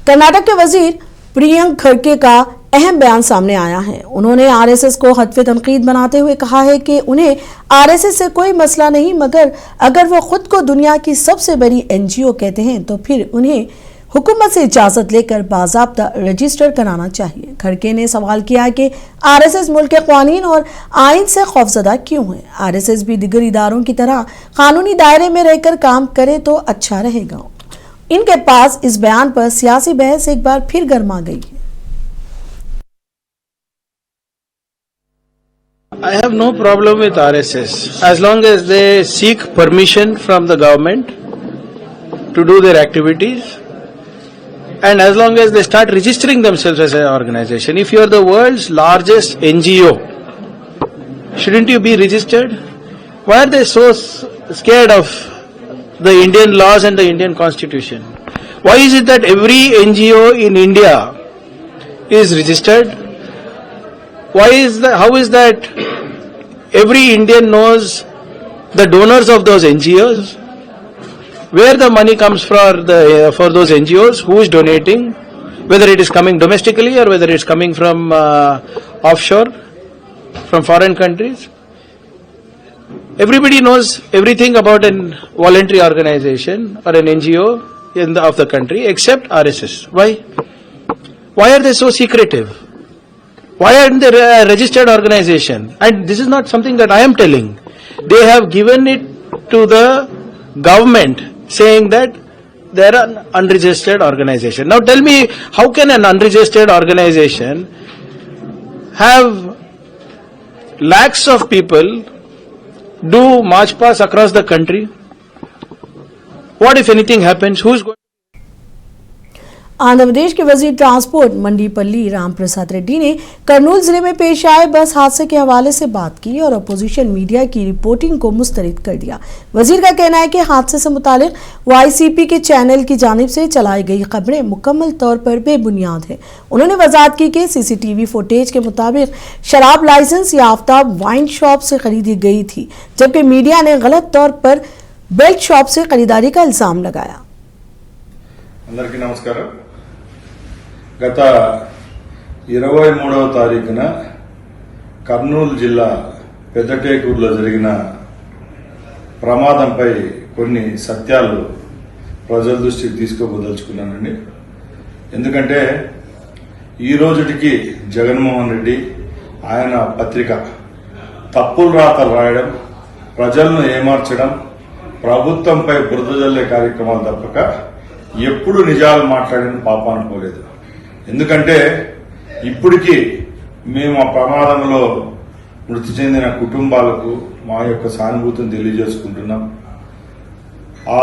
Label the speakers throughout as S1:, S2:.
S1: कर्नाटक के वजीर प्रियंक खड़गे का अहम बयान सामने आया है। उन्होंने आरएसएस को हत्वे तनकीद बनाते हुए कहा है कि उन्हें आरएसएस से कोई मसला नहीं, मगर अगर वो खुद को दुनिया की सबसे बड़ी एनजीओ कहते हैं तो फिर उन्हें हुकूमत से इजाजत लेकर बाज़ाब्ता रजिस्टर कराना चाहिए। खड़गे ने सवाल किया कि आरएसएस मुल्क के कानून और आइन से खौफजदा क्यों है। आरएसएस भी दीगर इदारों की तरह कानूनी दायरे में रहकर काम करे तो अच्छा रहेगा। इनके पास इस बयान पर सियासी बहस एक बार फिर गर्मा गई है।
S2: I have no problem with RSS as long as they seek permission from the government to do their activities and as long as they start registering themselves as an organization. If you are the world's largest NGO, shouldn't you be registered? Why are they so scared of the Indian laws and the Indian constitution? Why is it that every NGO in India is registered? How is that every Indian knows the donors of those NGOs? Where the money comes for those NGOs, who is donating, whether it is coming domestically or whether it's coming from offshore, from foreign countries. Everybody knows everything about a voluntary organization or an NGO of the country except RSS. Why? Why are they so secretive? Why aren't they a registered organization? And this is not something that I am telling. They have given it to the government saying that they are an unregistered organization. Now tell me, how can an unregistered organization have lakhs of people do march pasts across the country? What if anything happens? Who's going?
S1: Andhra Pradesh के वजीर transport मंडीपल्ली Ramprasad Reddy ने कर्नूल जिले में पेश आए बस हादसे के हवाले से बात की और अपोजिशन मीडिया की रिपोर्टिंग को मुस्तरद कर दिया। वजीर का कहना है कि हादसे से मुतालिक वाईसीपी के चैनल की जानिब से चलाई गई खबरें मुकम्मल तौर पर बेबुनियाद है। उन्होंने वजाहत की कि सीसीटीवी फुटेज के मुताबिक शराब लाइसेंस याफ्ता वाइन शॉप से खरीदी गई थी, जबकि मीडिया ने गलत तौर पर बेल्ट शॉप से खरीदारी का इल्जाम लगाया।
S3: అందరికీ నమస్కారం। గత 23వ తారీఖున కర్నూలు జిల్లా పెద్దటేకూరులో జరిగిన ప్రమాదంపై కొన్ని సత్యాలు ప్రజల దృష్టికి తీసుకోదలుచుకున్నానండి। ఎందుకంటే ఈ రోజుటికి జగన్మోహన్ రెడ్డి ఆయన పత్రిక తప్పులు రాతలు రాయడం, ప్రజలను ఏమార్చడం, ప్రభుత్వంపై బురద జల్లే కార్యక్రమాలు తప్పక ఎప్పుడు నిజాలు మాట్లాడిన పాపాన పోలేదు। ఎందుకంటే ఇప్పటికీ మేము ఆ ప్రమాదంలో మృతి చెందిన కుటుంబాలకు మా యొక్క సానుభూతిని తెలియజేసుకుంటున్నాం। ఆ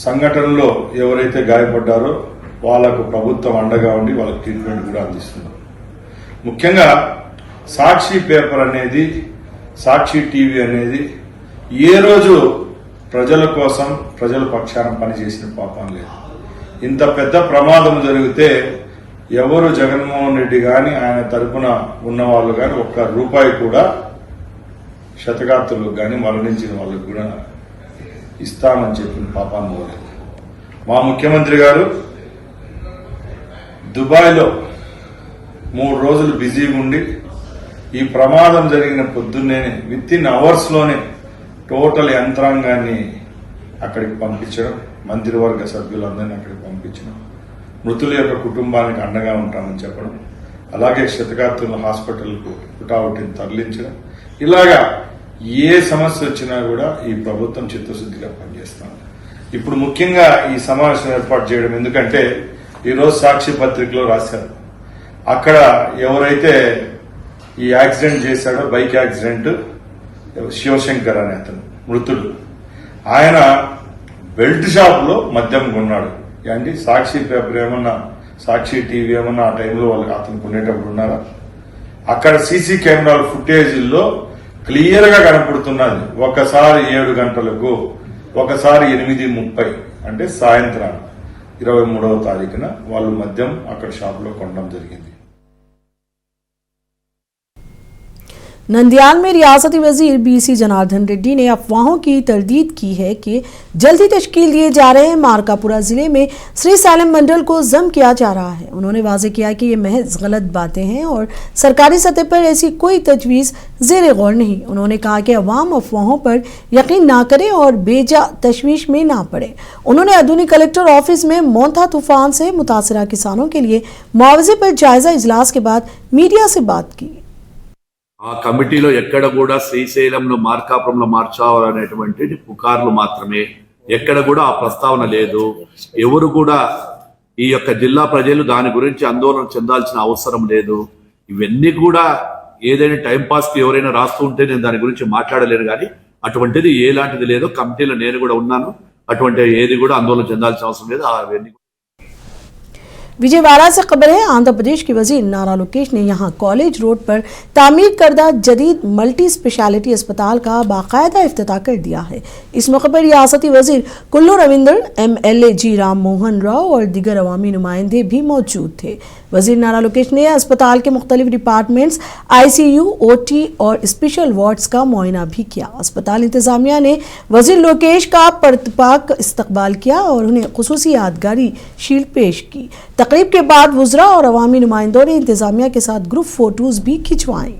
S3: సంఘటనలో ఎవరైతే గాయపడ్డారో వాళ్లకు ప్రభుత్వం అండగా ఉండి వాళ్ళకి ట్రీట్మెంట్ కూడా అందిస్తున్నాం। ముఖ్యంగా సాక్షి పేపర్ అనేది, సాక్షి టీవీ అనేది ఏ రోజు ప్రజల కోసం ప్రజల పక్షాన పనిచేసిన పాపం లేదు। ఇంత పెద్ద ప్రమాదం జరిగితే ఎవరు జగన్మోహన్ రెడ్డి గాని ఆయన తరపున ఉన్న వాళ్ళు గాని ఒక్క రూపాయి కూడా క్షతగాత్రులకు గాని మరణించిన వాళ్ళకు కూడా ఇస్తామని చెప్పిన పాపాన్ని పోలేదు। మా ముఖ్యమంత్రి గారు దుబాయ్లో 3 రోజులు బిజీగా ఉండి ఈ ప్రమాదం జరిగిన పొద్దున్నే వితిన్ అవర్స్ లోనే టోటల్ యంత్రాంగాన్ని అక్కడికి పంపించడం, మంత్రివర్గ సభ్యులందరినీ అక్కడికి పంపించడం, మృతుల యొక్క కుటుంబానికి అండగా ఉంటామని చెప్పడం, అలాగే క్షతగాత్రులను హాస్పిటల్కు హుటాహుటిని తరలించడం, ఇలాగా ఏ సమస్య వచ్చినా కూడా ఈ ప్రభుత్వం చిత్తశుద్ధిగా పనిచేస్తాం। ఇప్పుడు ముఖ్యంగా ఈ సమావేశం ఏర్పాటు చేయడం ఎందుకంటే ఈరోజు సాక్షి పత్రికలో రాశారు, అక్కడ ఎవరైతే ఈ యాక్సిడెంట్ చేశాడో బైక్ యాక్సిడెంట్ శివశంకర్ అనే అతను మృతుడు, ఆయన బెల్ట్ షాప్ లో మద్యం కొన్నాడు। ఏంటి సాక్షి పేపర్ ఏమన్నా, సాక్షి టీవీ ఏమన్నా ఆ టైంలో వాళ్ళకి అతను కొనేటప్పుడు ఉన్నారా? అక్కడ సీసీ కెమెరాల ఫుటేజీల్లో క్లియర్ గా కనపడుతున్నది, ఒకసారి 7 గంటలకు, ఒకసారి 8:30 అంటే సాయంత్రం 23వ తారీఖున వాళ్ళు మద్యం అక్కడ షాప్ లో కొనడం జరిగింది।
S1: नंदियाल में रियासती वजीर बीसी जनार्दन रेड्डी ने अफवाहों की तरदीद की है कि जल्द ही तश्कील दिए जा रहे मार्कापुरा जिले में श्री सालम मंडल को जम किया जा रहा है। उन्होंने वाजे किया कि ये महज गलत बातें हैं और सरकारी सतह पर ऐसी कोई तजवीज़ ज़ेर गौर नहीं। उन्होंने कहा कि अवाम अफवाहों पर यकीन ना करें और बेजा तशवीश में ना पड़े। उन्होंने आधुनिक कलेक्टर ऑफिस में मोंथा तूफान से मुतासरा किसानों के लिए मुआवजे पर जायजा इजलास के बाद मीडिया से बात की।
S4: ఆ కమిటీలో ఎక్కడ కూడా శ్రీశైలంను మార్కాపురంలో మార్చాలనేటువంటి పుకార్లు మాత్రమే, ఎక్కడ కూడా ఆ ప్రస్తావన లేదు. ఎవరు కూడా ఈ యొక్క జిల్లా ప్రజలు దాని గురించి ఆందోళన చెందాల్సిన అవసరం లేదు. ఇవన్నీ కూడా ఏదైనా టైంపాస్ కి ఎవరైనా రాస్తూ ఉంటే నేను దాని గురించి మాట్లాడలేను, కానీ అటువంటిది ఎలాంటిది లేదు. కమిటీలో నేను కూడా ఉన్నాను, అటువంటి ఏది కూడా ఆందోళన చెందాల్సిన అవసరం లేదు. అవన్నీ
S1: विजयवाड़ा से खबर है, आंध्र प्रदेश के वजीर नारा लोकेश ने यहां कॉलेज रोड पर तामीर करदा जदीद मल्टी स्पेशलिटी अस्पताल का बाकायदा इफ्तिताह कर दिया है। इस मौके पर रियासती वजीर कुल्लू रविंदर, MLA जी राम मोहन राव और दीगर अवामी नुमाइंदे भी मौजूद थे। वजीर नारा लोकेश ने अस्पताल के मुख्तलिफ डिपार्टमेंट्स, ICU, OT और स्पेशल वार्ड्स का मुआयना भी किया। अस्पताल इंतजामिया ने वजीर लोकेश का परतपाक इस्तकबाल किया और उन्हें खुसूसी यादगारी शील्ड पेश की। तकरीब के बाद वुज़रा और अवामी नुमाइंदों ने इंतजामिया के साथ ग्रुप फोटोज भी खिंचवाई।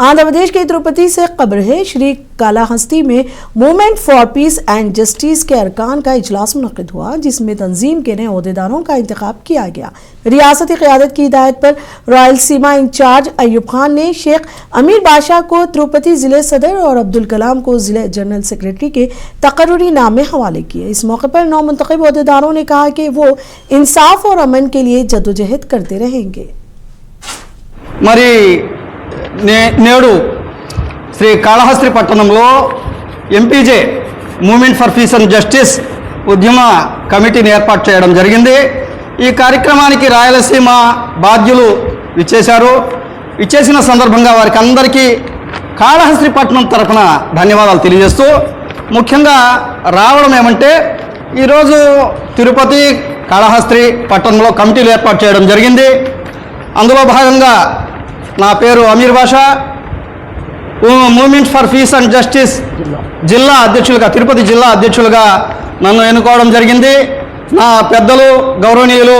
S1: आंध्र प्रदेश के तिरुपति से खबर है, श्री कालाहस्ती में movement for piece and justice के अरकान का इजलास मुनक़िद हुआ, जिसमें तंजीम के नए अहदेदारों का इंतखाब किया गया। रियासती क़यादत की हिदायत पर रॉयल सीमा इंचार्ज अयूब खान ने शेख अमीर बादशाह को तिरुपति ज़िले सदर और अब्दुल कलाम को ज़िले जनरल सेक्रेटरी के तकर्रुरी नामे हवाले किए। इस मौके पर नौ मुंतखब अहदेदारों ने कहा कि वो इंसाफ और अमन के लिए जद्दोजहद करते रहेंगे।
S5: నేడు శ్రీ కాళహస్తి పట్టణంలో MPJ movement for peace and justice ఉద్యమ కమిటీని ఏర్పాటు చేయడం జరిగింది. ఈ కార్యక్రమానికి రాయలసీమ బాధ్యులు విచ్చేశారు. విచ్చేసిన సందర్భంగా వారికి అందరికీ కాళహస్తి పట్టణం తరఫున ధన్యవాదాలు తెలియజేస్తూ, ముఖ్యంగా రావడం ఏమంటే ఈరోజు తిరుపతి, కాళహస్తి పట్టణంలో కమిటీలు ఏర్పాటు చేయడం జరిగింది. అందులో భాగంగా నా పేరు Ameer Basha, movement for peace and justice జిల్లా అధ్యక్షులుగా, తిరుపతి జిల్లా అధ్యక్షులుగా నన్ను ఎన్నుకోవడం జరిగింది. నా పెద్దలు గౌరవనీయులు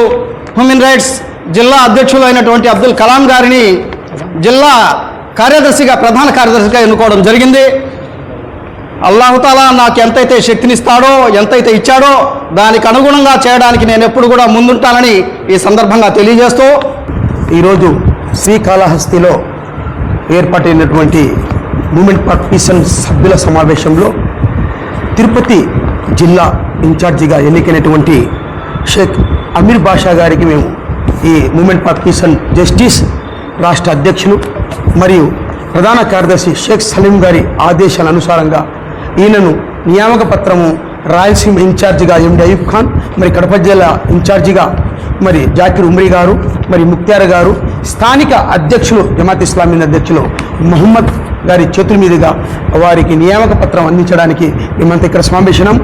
S5: హ్యూమన్ రైట్స్ జిల్లా అధ్యక్షులు అయినటువంటి అబ్దుల్ కలాం గారిని జిల్లా కార్యదర్శిగా, ప్రధాన కార్యదర్శిగా ఎన్నుకోవడం జరిగింది. అల్లాహుతాలా నాకు ఎంతైతే శక్తినిస్తాడో, ఎంతైతే ఇచ్చాడో దానికి అనుగుణంగా చేయడానికి నేను ఎప్పుడు కూడా ముందుంటానని ఈ సందర్భంగా తెలియజేస్తూ, ఈరోజు శ్రీకాళహస్తిలో ఏర్పాటైనటువంటి మూవ్మెంట్ ఫర్ పీస్ అండ్ సభ్యుల సమావేశంలో తిరుపతి జిల్లా ఇన్ఛార్జిగా ఎన్నికైనటువంటి షేక్ అమీర్ బాషా గారికి మేము ఈ movement for peace and justice రాష్ట్ర అధ్యక్షులు మరియు ప్రధాన కార్యదర్శి షేక్ సలీం గారి ఆదేశాల అనుసారంగా ఈయనను నియామక పత్రము రాయలసీమ ఇన్ఛార్జిగా ఎండి అయూబ్ ఖాన్, మరి కడప జిల్లా ఇన్ఛార్జిగా మరి జాకిర్ ఉమ్రీ గారు, మరి ముక్తార్ గారు, స్థానిక అధ్యక్షులు జమాత్ ఇస్లామీ అధ్యక్షులు మొహమ్మద్ గారి చేతుల మీదుగా వారికి నియామక పత్రం అందించడానికి మేమంతా ఇక్కడ సమావేశం.